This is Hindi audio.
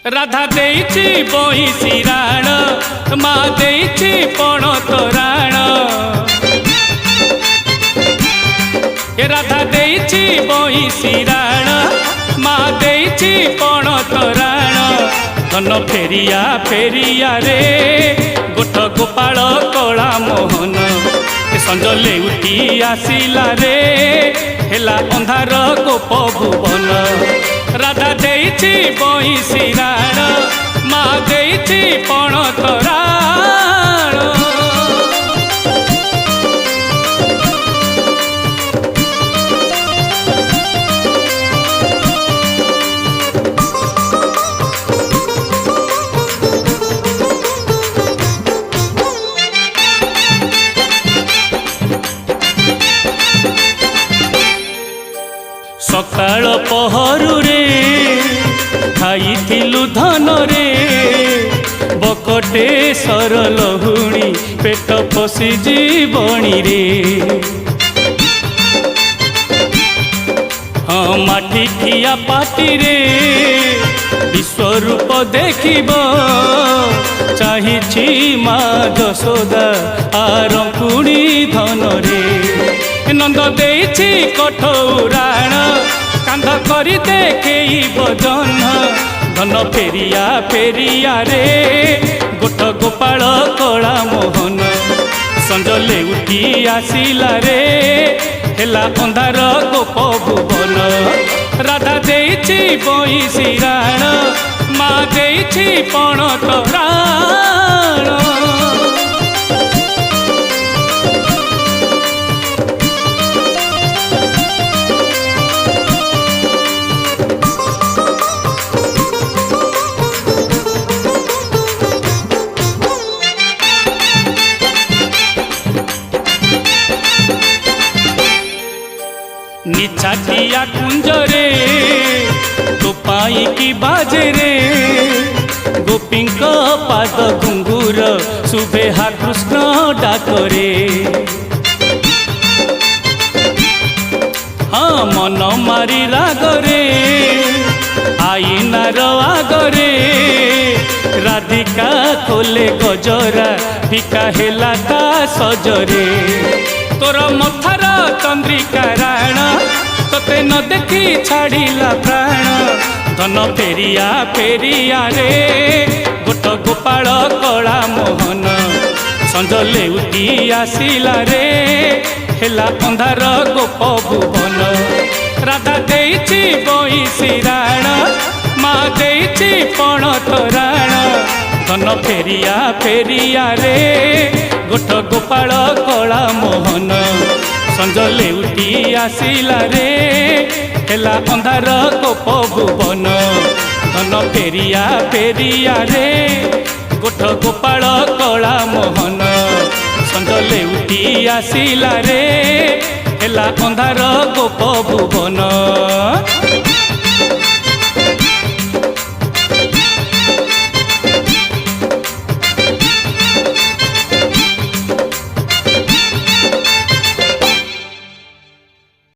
राधा देइछि बहिसी राण मा देइछि पण तोराण राधा देइछि बहिसी राण मा देइछि पण तोराण धन फेरिया फेरिया रे गोठ गोपाल कला मोहन संज लेउटी आसिला रे हेला अंधार गोप भुवन राधा देइछि बहिसी राण मा देइछि पण तोराण सकाळ पहरु रे खाइथिलु धन रे बकटे सर लहुणी पेट पशि जीवणी रे हाँ माटी खिया पाटी रे विश्वरूप देखिब चाहिछि मा जशोदा आरंकुणी धन रे नंद देइछि कठौराण कांध करी देखेइब जन धन फेरिया फेरिया रे गोठ गोपाल कला मोहन संज लेउटी आसिला रे हेला अंधार गोप भुवन राधा देइछि बहिसी राण मा देइछि पण तोराण निछाटिया कुंजरे तो पाई की बाजे रे गोपींक पाद घुंगुर शुभे हा कृष्ण डाकरे हाँ मन मारी रागरे आईनार आगरे राधिका खोले गजरा फिका हेला ता सजरे तोर मथार चंद्रिका राण तोते न देखी छाड़िला प्राण धन फेरिया फेरिया रे गोठ गोपाल कला मोहन संज लेउटी आसिला रे हेला अंधार गोप भुवन राधा देइछि बहिसी राण मा देइछि पण तोराण धन फेरिया फेरिया रे गोठ गोपाल कला मोहन संज लेउटी आसिला रे हेला अंधार गोप भुवन धन फेरिया फेरिया रे गोठ गोपाल कला मोहन संज लेउटी आसिला रे हेला अंधार गोप भुवन।